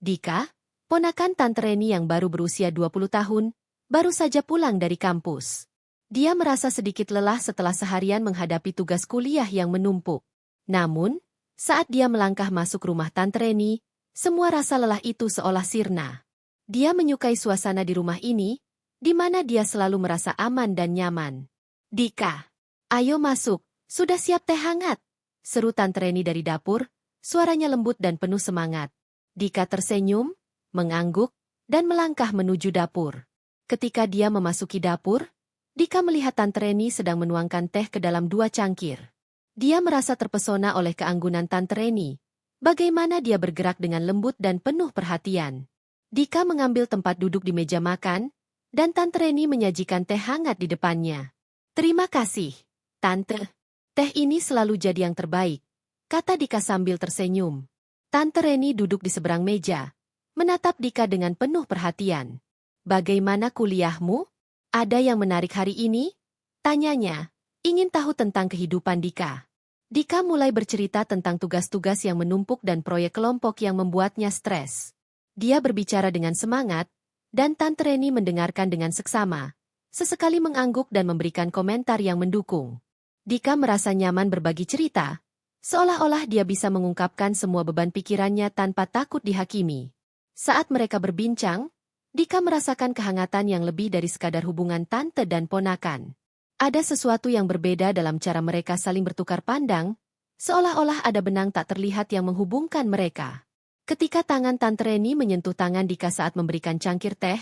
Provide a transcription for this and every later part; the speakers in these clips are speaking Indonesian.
Dika, ponakan Tante Reni yang baru berusia 20 tahun, baru saja pulang dari kampus. Dia merasa sedikit lelah setelah seharian menghadapi tugas kuliah yang menumpuk. Namun, saat dia melangkah masuk rumah Tante Reni, semua rasa lelah itu seolah sirna. Dia menyukai suasana di rumah ini, di mana dia selalu merasa aman dan nyaman. Dika, ayo masuk, sudah siap teh hangat, seru Tante Reni dari dapur, suaranya lembut dan penuh semangat. Dika tersenyum, mengangguk, dan melangkah menuju dapur. Ketika dia memasuki dapur, Dika melihat Tante Reni sedang menuangkan teh ke dalam 2 cangkir. Dia merasa terpesona oleh keanggunan Tante Reni. Bagaimana dia bergerak dengan lembut dan penuh perhatian. Dika mengambil tempat duduk di meja makan, dan Tante Reni menyajikan teh hangat di depannya. Terima kasih, Tante. Teh ini selalu jadi yang terbaik, kata Dika sambil tersenyum. Tante Reni duduk di seberang meja, menatap Dika dengan penuh perhatian. Bagaimana kuliahmu? Ada yang menarik hari ini? Tanyanya, ingin tahu tentang kehidupan Dika. Dika mulai bercerita tentang tugas-tugas yang menumpuk dan proyek kelompok yang membuatnya stres. Dia berbicara dengan semangat, dan Tante Reni mendengarkan dengan seksama, sesekali mengangguk dan memberikan komentar yang mendukung. Dika merasa nyaman berbagi cerita, seolah-olah dia bisa mengungkapkan semua beban pikirannya tanpa takut dihakimi. Saat mereka berbincang, Dika merasakan kehangatan yang lebih dari sekadar hubungan tante dan ponakan. Ada sesuatu yang berbeda dalam cara mereka saling bertukar pandang, seolah-olah ada benang tak terlihat yang menghubungkan mereka. Ketika tangan Tante Reni menyentuh tangan Dika saat memberikan cangkir teh,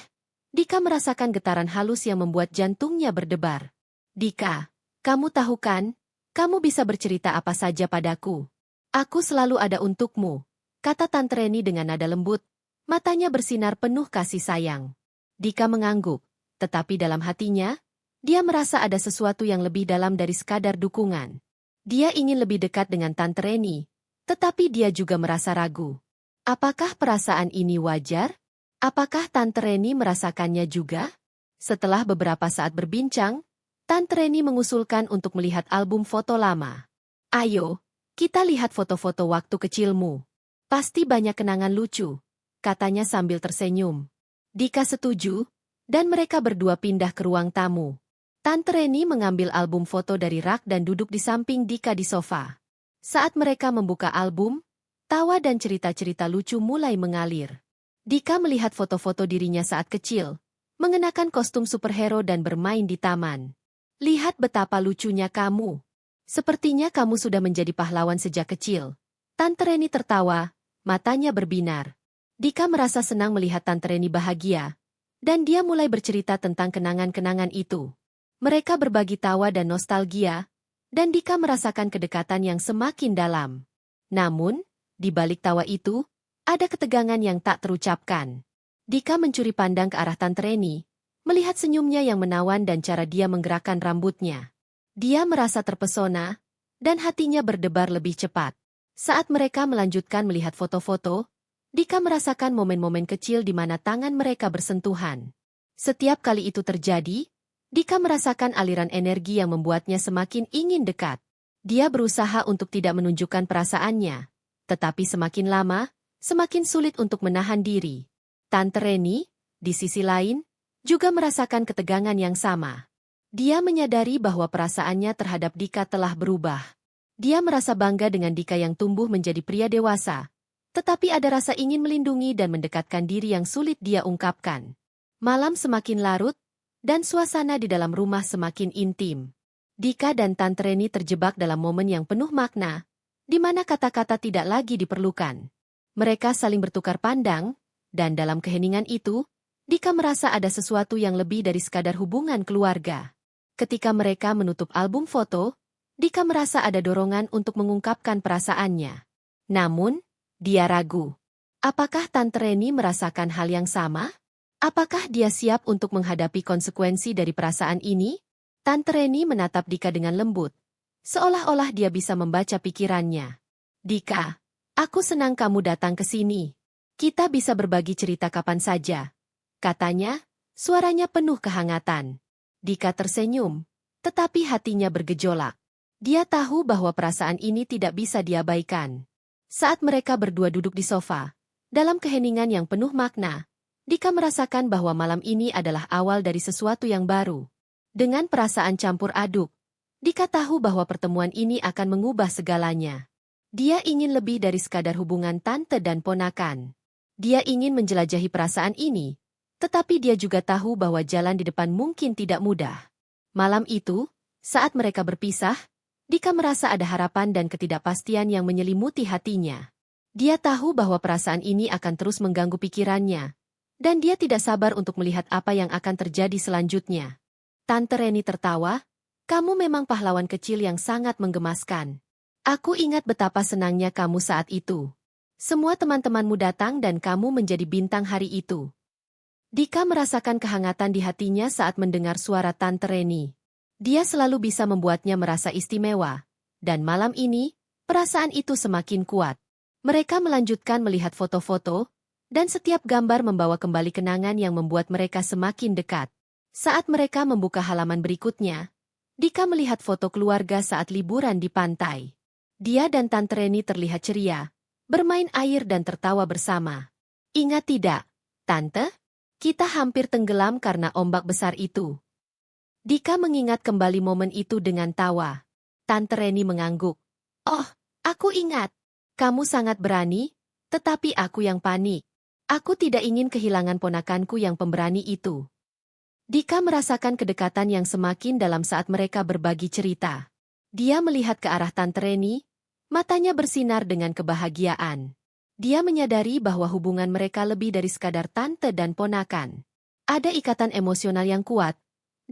Dika merasakan getaran halus yang membuat jantungnya berdebar. Dika, kamu tahu kan, kamu bisa bercerita apa saja padaku. Aku selalu ada untukmu, kata Tante Reni dengan nada lembut, matanya bersinar penuh kasih sayang. Dika mengangguk, tetapi dalam hatinya, dia merasa ada sesuatu yang lebih dalam dari sekadar dukungan. Dia ingin lebih dekat dengan Tante Reni, tetapi dia juga merasa ragu. Apakah perasaan ini wajar? Apakah Tante Reni merasakannya juga? Setelah beberapa saat berbincang, Tante Reni mengusulkan untuk melihat album foto lama. Ayo, kita lihat foto-foto waktu kecilmu. Pasti banyak kenangan lucu, katanya sambil tersenyum. Dika setuju, dan mereka berdua pindah ke ruang tamu. Tante Reni mengambil album foto dari rak dan duduk di samping Dika di sofa. Saat mereka membuka album, tawa dan cerita-cerita lucu mulai mengalir. Dika melihat foto-foto dirinya saat kecil, mengenakan kostum superhero dan bermain di taman. Lihat betapa lucunya kamu. Sepertinya kamu sudah menjadi pahlawan sejak kecil. Tante Reni tertawa, matanya berbinar. Dika merasa senang melihat Tante Reni bahagia, dan dia mulai bercerita tentang kenangan-kenangan itu. Mereka berbagi tawa dan nostalgia, dan Dika merasakan kedekatan yang semakin dalam. Namun, di balik tawa itu, ada ketegangan yang tak terucapkan. Dika mencuri pandang ke arah Tante Reni, melihat senyumnya yang menawan dan cara dia menggerakkan rambutnya. Dia merasa terpesona, dan hatinya berdebar lebih cepat. Saat mereka melanjutkan melihat foto-foto, Dika merasakan momen-momen kecil di mana tangan mereka bersentuhan. Setiap kali itu terjadi, Dika merasakan aliran energi yang membuatnya semakin ingin dekat. Dia berusaha untuk tidak menunjukkan perasaannya, tetapi semakin lama, semakin sulit untuk menahan diri. Tante Reni, di sisi lain, juga merasakan ketegangan yang sama. Dia menyadari bahwa perasaannya terhadap Dika telah berubah. Dia merasa bangga dengan Dika yang tumbuh menjadi pria dewasa, tetapi ada rasa ingin melindungi dan mendekatkan diri yang sulit dia ungkapkan. Malam semakin larut, dan suasana di dalam rumah semakin intim. Dika dan Tante Reni terjebak dalam momen yang penuh makna, di mana kata-kata tidak lagi diperlukan. Mereka saling bertukar pandang, dan dalam keheningan itu, Dika merasa ada sesuatu yang lebih dari sekadar hubungan keluarga. Ketika mereka menutup album foto, Dika merasa ada dorongan untuk mengungkapkan perasaannya. Namun, dia ragu. Apakah Tante Reni merasakan hal yang sama? Apakah dia siap untuk menghadapi konsekuensi dari perasaan ini? Tante Reni menatap Dika dengan lembut, seolah-olah dia bisa membaca pikirannya. Dika, aku senang kamu datang ke sini. Kita bisa berbagi cerita kapan saja, katanya, suaranya penuh kehangatan. Dika tersenyum, tetapi hatinya bergejolak. Dia tahu bahwa perasaan ini tidak bisa diabaikan. Saat mereka berdua duduk di sofa, Dalam keheningan yang penuh makna, Dika merasakan bahwa malam ini adalah awal dari sesuatu yang baru. Dengan perasaan campur aduk, Dika tahu bahwa pertemuan ini akan mengubah segalanya. Dia ingin lebih dari sekadar hubungan tante dan ponakan. Dia ingin menjelajahi perasaan ini, tetapi dia juga tahu bahwa jalan di depan mungkin tidak mudah. Malam itu, saat mereka berpisah, Dika merasa ada harapan dan ketidakpastian yang menyelimuti hatinya. Dia tahu bahwa perasaan ini akan terus mengganggu pikirannya, dan dia tidak sabar untuk melihat apa yang akan terjadi selanjutnya. Tante Reni tertawa, "Kamu memang pahlawan kecil yang sangat menggemaskan. Aku ingat betapa senangnya kamu saat itu. Semua teman-temanmu datang dan kamu menjadi bintang hari itu." Dika merasakan kehangatan di hatinya saat mendengar suara Tante Reni. Dia selalu bisa membuatnya merasa istimewa, dan malam ini, perasaan itu semakin kuat. Mereka melanjutkan melihat foto-foto, dan setiap gambar membawa kembali kenangan yang membuat mereka semakin dekat. Saat mereka membuka halaman berikutnya, Dika melihat foto keluarga saat liburan di pantai. Dia dan Tante Reni terlihat ceria, bermain air dan tertawa bersama. "Ingat tidak, Tante? Kita hampir tenggelam karena ombak besar itu." Dika mengingat kembali momen itu dengan tawa. Tante Reni mengangguk. "Oh, aku ingat. Kamu sangat berani, tetapi aku yang panik. Aku tidak ingin kehilangan ponakanku yang pemberani itu." Dika merasakan kedekatan yang semakin dalam saat mereka berbagi cerita. Dia melihat ke arah Tante Reni, matanya bersinar dengan kebahagiaan. Dia menyadari bahwa hubungan mereka lebih dari sekadar tante dan ponakan. Ada ikatan emosional yang kuat,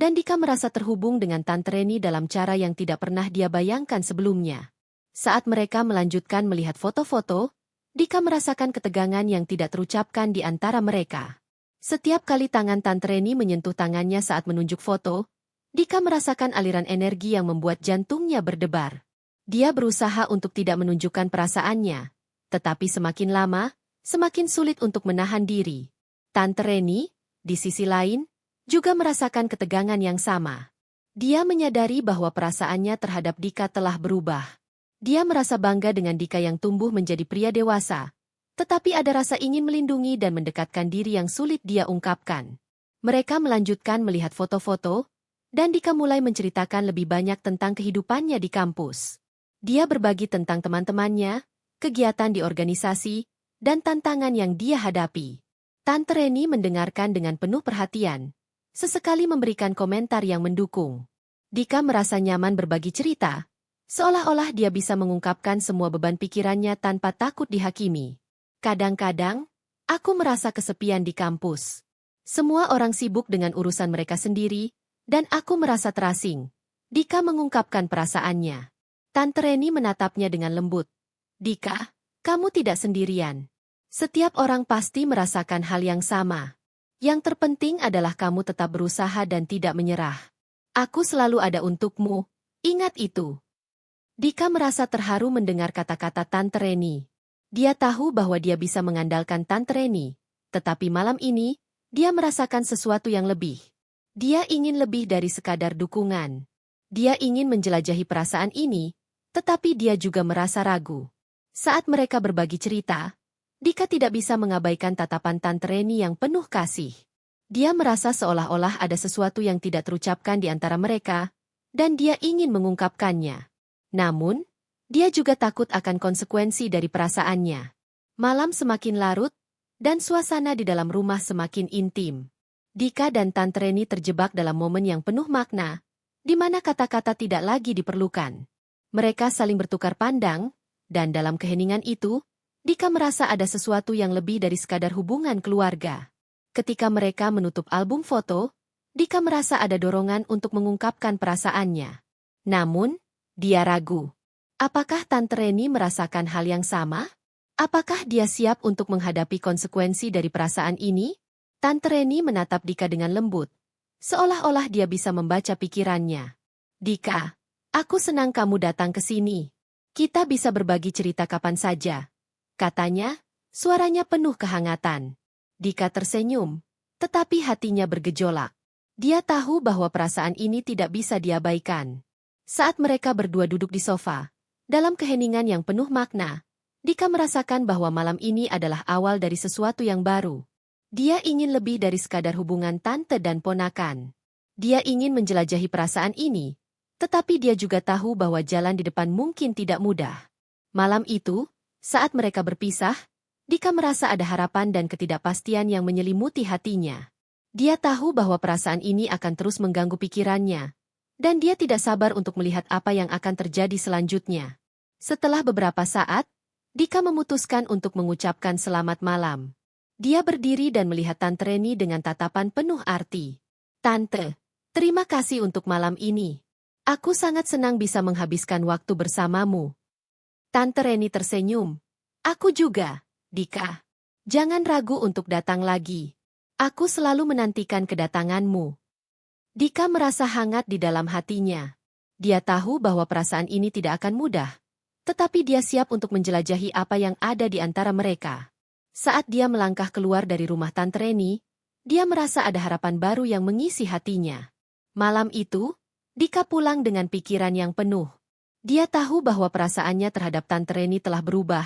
dan Dika merasa terhubung dengan Tante Reni dalam cara yang tidak pernah dia bayangkan sebelumnya. Saat mereka melanjutkan melihat foto-foto, Dika merasakan ketegangan yang tidak terucapkan di antara mereka. Setiap kali tangan Tante Reni menyentuh tangannya saat menunjuk foto, Dika merasakan aliran energi yang membuat jantungnya berdebar. Dia berusaha untuk tidak menunjukkan perasaannya, tetapi semakin lama, semakin sulit untuk menahan diri. Tante Reni, di sisi lain, juga merasakan ketegangan yang sama. Dia menyadari bahwa perasaannya terhadap Dika telah berubah. Dia merasa bangga dengan Dika yang tumbuh menjadi pria dewasa, tetapi ada rasa ingin melindungi dan mendekatkan diri yang sulit dia ungkapkan. Mereka melanjutkan melihat foto-foto, dan Dika mulai menceritakan lebih banyak tentang kehidupannya di kampus. Dia berbagi tentang teman-temannya, kegiatan di organisasi, dan tantangan yang dia hadapi. Tante Reni mendengarkan dengan penuh perhatian, sesekali memberikan komentar yang mendukung. Dika merasa nyaman berbagi cerita, seolah-olah dia bisa mengungkapkan semua beban pikirannya tanpa takut dihakimi. "Kadang-kadang, aku merasa kesepian di kampus. Semua orang sibuk dengan urusan mereka sendiri, dan aku merasa terasing." Dika mengungkapkan perasaannya. Tante Reni menatapnya dengan lembut. "Dika, kamu tidak sendirian. Setiap orang pasti merasakan hal yang sama. Yang terpenting adalah kamu tetap berusaha dan tidak menyerah. Aku selalu ada untukmu, ingat itu." Dika merasa terharu mendengar kata-kata Tante Reni. Dia tahu bahwa dia bisa mengandalkan Tante Reni, tetapi malam ini, dia merasakan sesuatu yang lebih. Dia ingin lebih dari sekadar dukungan. Dia ingin menjelajahi perasaan ini, tetapi dia juga merasa ragu. Saat mereka berbagi cerita, Dika tidak bisa mengabaikan tatapan Tante Reni yang penuh kasih. Dia merasa seolah-olah ada sesuatu yang tidak terucapkan di antara mereka, dan dia ingin mengungkapkannya. Namun, dia juga takut akan konsekuensi dari perasaannya. Malam semakin larut, dan suasana di dalam rumah semakin intim. Dika dan Tante Reni terjebak dalam momen yang penuh makna, di mana kata-kata tidak lagi diperlukan. Mereka saling bertukar pandang, dan dalam keheningan itu, Dika merasa ada sesuatu yang lebih dari sekadar hubungan keluarga. Ketika mereka menutup album foto, Dika merasa ada dorongan untuk mengungkapkan perasaannya. Namun, dia ragu. Apakah Tante Reni merasakan hal yang sama? Apakah dia siap untuk menghadapi konsekuensi dari perasaan ini? Tante Reni menatap Dika dengan lembut, seolah-olah dia bisa membaca pikirannya. "Dika, aku senang kamu datang ke sini. Kita bisa berbagi cerita kapan saja," katanya, suaranya penuh kehangatan. Dika tersenyum, tetapi hatinya bergejolak. Dia tahu bahwa perasaan ini tidak bisa diabaikan. Saat mereka berdua duduk di sofa, dalam keheningan yang penuh makna, Dika merasakan bahwa malam ini adalah awal dari sesuatu yang baru. Dia ingin lebih dari sekadar hubungan tante dan ponakan. Dia ingin menjelajahi perasaan ini, tetapi dia juga tahu bahwa jalan di depan mungkin tidak mudah. Malam itu, saat mereka berpisah, Dika merasa ada harapan dan ketidakpastian yang menyelimuti hatinya. Dia tahu bahwa perasaan ini akan terus mengganggu pikirannya, dan dia tidak sabar untuk melihat apa yang akan terjadi selanjutnya. Setelah beberapa saat, Dika memutuskan untuk mengucapkan selamat malam. Dia berdiri dan melihat Tante Reni dengan tatapan penuh arti. "Tante, terima kasih untuk malam ini. Aku sangat senang bisa menghabiskan waktu bersamamu." Tante Reni tersenyum. "Aku juga, Dika. Jangan ragu untuk datang lagi. Aku selalu menantikan kedatanganmu." Dika merasa hangat di dalam hatinya. Dia tahu bahwa perasaan ini tidak akan mudah, tetapi dia siap untuk menjelajahi apa yang ada di antara mereka. Saat dia melangkah keluar dari rumah Tante Reni, dia merasa ada harapan baru yang mengisi hatinya. Malam itu, Dika pulang dengan pikiran yang penuh. Dia tahu bahwa perasaannya terhadap Tante Reni telah berubah,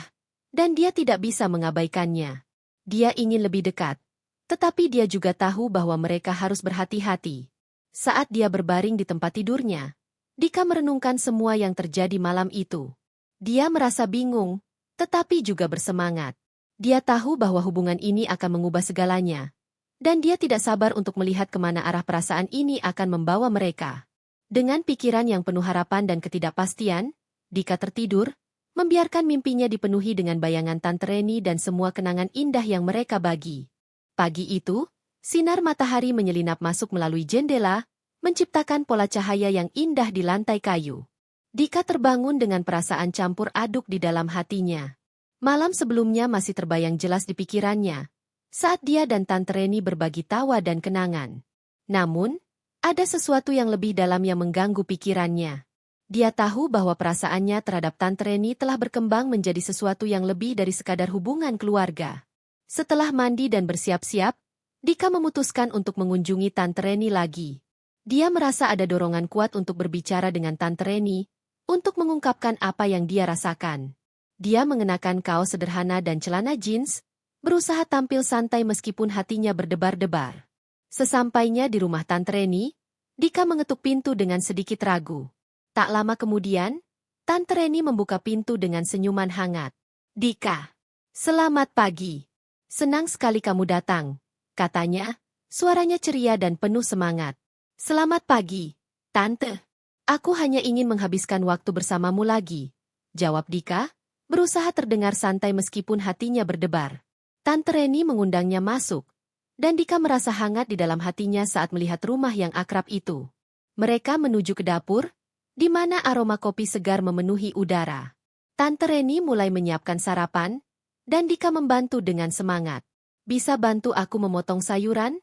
dan dia tidak bisa mengabaikannya. Dia ingin lebih dekat, tetapi dia juga tahu bahwa mereka harus berhati-hati. Saat dia berbaring di tempat tidurnya, Dika merenungkan semua yang terjadi malam itu. Dia merasa bingung, tetapi juga bersemangat. Dia tahu bahwa hubungan ini akan mengubah segalanya, dan dia tidak sabar untuk melihat kemana arah perasaan ini akan membawa mereka. Dengan pikiran yang penuh harapan dan ketidakpastian, Dika tertidur, membiarkan mimpinya dipenuhi dengan bayangan Tante Reni dan semua kenangan indah yang mereka bagi. Pagi itu, sinar matahari menyelinap masuk melalui jendela, menciptakan pola cahaya yang indah di lantai kayu. Dika terbangun dengan perasaan campur aduk di dalam hatinya. Malam sebelumnya masih terbayang jelas di pikirannya, saat dia dan Tante Reni berbagi tawa dan kenangan. Namun, ada sesuatu yang lebih dalam yang mengganggu pikirannya. Dia tahu bahwa perasaannya terhadap Tante Reni telah berkembang menjadi sesuatu yang lebih dari sekadar hubungan keluarga. Setelah mandi dan bersiap-siap, Dika memutuskan untuk mengunjungi Tante Reni lagi. Dia merasa ada dorongan kuat untuk berbicara dengan Tante Reni, untuk mengungkapkan apa yang dia rasakan. Dia mengenakan kaos sederhana dan celana jeans, berusaha tampil santai meskipun hatinya berdebar-debar. Sesampainya di rumah Tante Reni, Dika mengetuk pintu dengan sedikit ragu. Tak lama kemudian, Tante Reni membuka pintu dengan senyuman hangat. "Dika, selamat pagi. Senang sekali kamu datang," katanya, suaranya ceria dan penuh semangat. "Selamat pagi, Tante. Aku hanya ingin menghabiskan waktu bersamamu lagi," jawab Dika, berusaha terdengar santai meskipun hatinya berdebar. Tante Reni mengundangnya masuk, dan Dika merasa hangat di dalam hatinya saat melihat rumah yang akrab itu. Mereka menuju ke dapur, di mana aroma kopi segar memenuhi udara. Tante Reni mulai menyiapkan sarapan, dan Dika membantu dengan semangat. "Bisa bantu aku memotong sayuran?"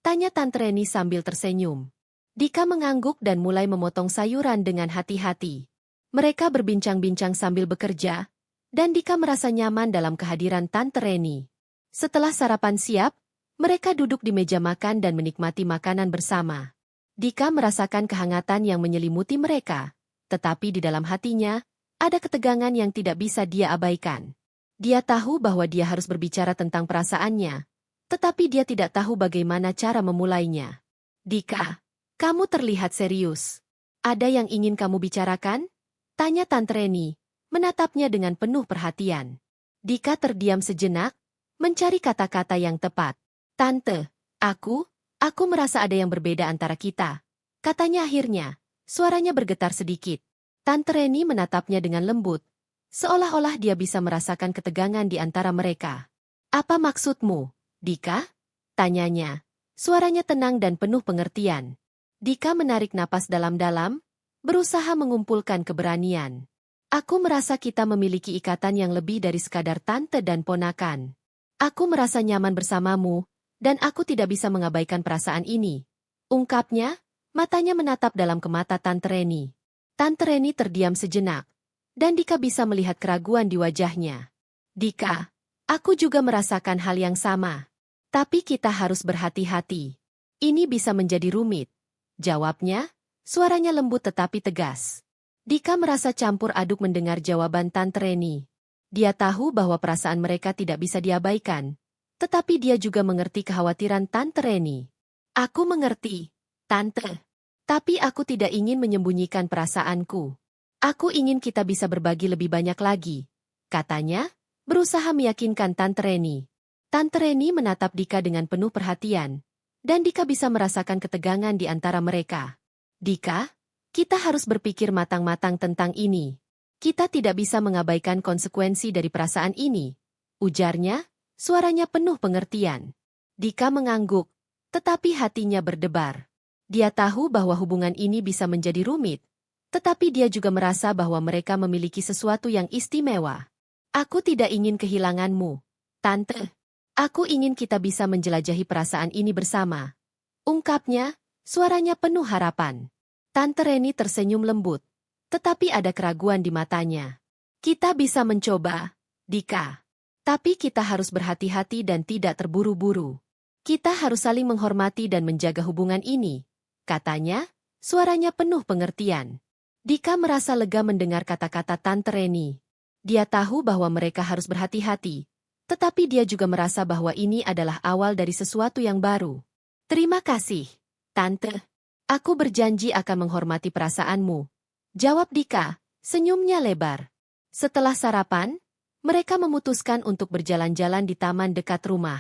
tanya Tante Reni sambil tersenyum. Dika mengangguk dan mulai memotong sayuran dengan hati-hati. Mereka berbincang-bincang sambil bekerja, dan Dika merasa nyaman dalam kehadiran Tante Reni. Setelah sarapan siap, mereka duduk di meja makan dan menikmati makanan bersama. Dika merasakan kehangatan yang menyelimuti mereka, tetapi di dalam hatinya, ada ketegangan yang tidak bisa dia abaikan. Dia tahu bahwa dia harus berbicara tentang perasaannya, tetapi dia tidak tahu bagaimana cara memulainya. "Dika, kamu terlihat serius. Ada yang ingin kamu bicarakan?" tanya Tante Reni, menatapnya dengan penuh perhatian. Dika terdiam sejenak, mencari kata-kata yang tepat. "Tante, aku merasa ada yang berbeda antara kita," katanya akhirnya, suaranya bergetar sedikit. Tante Reni menatapnya dengan lembut, seolah-olah dia bisa merasakan ketegangan di antara mereka. "Apa maksudmu, Dika?" tanyanya, suaranya tenang dan penuh pengertian. Dika menarik napas dalam-dalam, berusaha mengumpulkan keberanian. "Aku merasa kita memiliki ikatan yang lebih dari sekadar tante dan ponakan. Aku merasa nyaman bersamamu, dan aku tidak bisa mengabaikan perasaan ini," ungkapnya, matanya menatap dalam ke mata Tante Reni. Tante Reni terdiam sejenak, dan Dika bisa melihat keraguan di wajahnya. "Dika, aku juga merasakan hal yang sama. Tapi kita harus berhati-hati. Ini bisa menjadi rumit," jawabnya, suaranya lembut tetapi tegas. Dika merasa campur aduk mendengar jawaban Tante Reni. Dia tahu bahwa perasaan mereka tidak bisa diabaikan. Tetapi dia juga mengerti kekhawatiran Tante Reni. Aku mengerti, Tante. Tapi aku tidak ingin menyembunyikan perasaanku. Aku ingin kita bisa berbagi lebih banyak lagi, katanya, berusaha meyakinkan Tante Reni. Tante Reni menatap Dika dengan penuh perhatian, dan Dika bisa merasakan ketegangan di antara mereka. Dika, kita harus berpikir matang-matang tentang ini. Kita tidak bisa mengabaikan konsekuensi dari perasaan ini, ujarnya, suaranya penuh pengertian. Dika mengangguk, tetapi hatinya berdebar. Dia tahu bahwa hubungan ini bisa menjadi rumit, tetapi dia juga merasa bahwa mereka memiliki sesuatu yang istimewa. Aku tidak ingin kehilanganmu, Tante. Aku ingin kita bisa menjelajahi perasaan ini bersama. Ungkapnya, suaranya penuh harapan. Tante Reni tersenyum lembut, tetapi ada keraguan di matanya. Kita bisa mencoba, Dika. Tapi kita harus berhati-hati dan tidak terburu-buru. Kita harus saling menghormati dan menjaga hubungan ini, katanya, suaranya penuh pengertian. Dika merasa lega mendengar kata-kata Tante Reni. Dia tahu bahwa mereka harus berhati-hati, tetapi dia juga merasa bahwa ini adalah awal dari sesuatu yang baru. Terima kasih, Tante. Aku berjanji akan menghormati perasaanmu, jawab Dika, senyumnya lebar. Setelah sarapan, mereka memutuskan untuk berjalan-jalan di taman dekat rumah.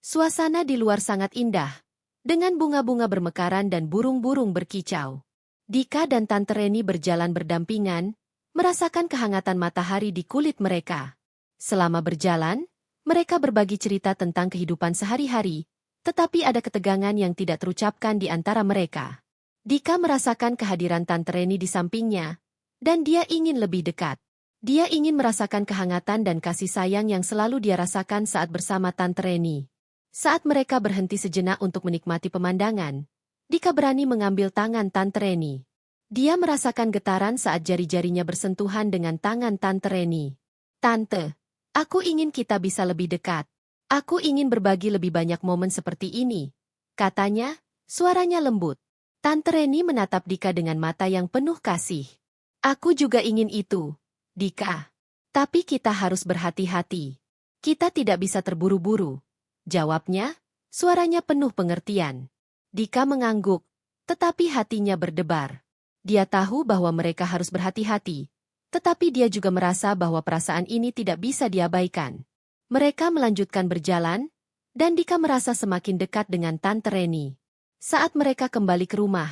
Suasana di luar sangat indah, dengan bunga-bunga bermekaran dan burung-burung berkicau. Dika dan Tante Reni berjalan berdampingan, merasakan kehangatan matahari di kulit mereka. Selama berjalan, mereka berbagi cerita tentang kehidupan sehari-hari, tetapi ada ketegangan yang tidak terucapkan di antara mereka. Dika merasakan kehadiran Tante Reni di sampingnya, dan dia ingin lebih dekat. Dia ingin merasakan kehangatan dan kasih sayang yang selalu dia rasakan saat bersama Tante Reni. Saat mereka berhenti sejenak untuk menikmati pemandangan, Dika berani mengambil tangan Tante Reni. Dia merasakan getaran saat jari-jarinya bersentuhan dengan tangan Tante Reni. Tante, aku ingin kita bisa lebih dekat. Aku ingin berbagi lebih banyak momen seperti ini, katanya, suaranya lembut. Tante Reni menatap Dika dengan mata yang penuh kasih. Aku juga ingin itu, Dika. Tapi kita harus berhati-hati. Kita tidak bisa terburu-buru, jawabnya, suaranya penuh pengertian. Dika mengangguk, tetapi hatinya berdebar. Dia tahu bahwa mereka harus berhati-hati, tetapi dia juga merasa bahwa perasaan ini tidak bisa diabaikan. Mereka melanjutkan berjalan, dan Dika merasa semakin dekat dengan Tante Reni. Saat mereka kembali ke rumah,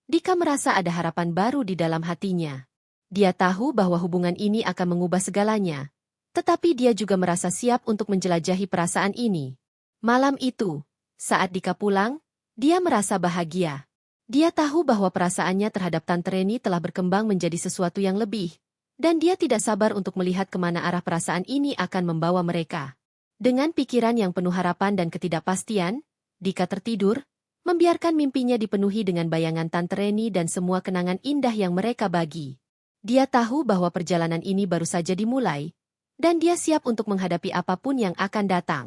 Dika merasa ada harapan baru di dalam hatinya. Dia tahu bahwa hubungan ini akan mengubah segalanya, tetapi dia juga merasa siap untuk menjelajahi perasaan ini. Malam itu, saat Dika pulang, dia merasa bahagia. Dia tahu bahwa perasaannya terhadap Tante Reni telah berkembang menjadi sesuatu yang lebih, dan dia tidak sabar untuk melihat kemana arah perasaan ini akan membawa mereka. Dengan pikiran yang penuh harapan dan ketidakpastian, Dika tertidur, membiarkan mimpinya dipenuhi dengan bayangan Tante Reni dan semua kenangan indah yang mereka bagi. Dia tahu bahwa perjalanan ini baru saja dimulai, dan dia siap untuk menghadapi apapun yang akan datang.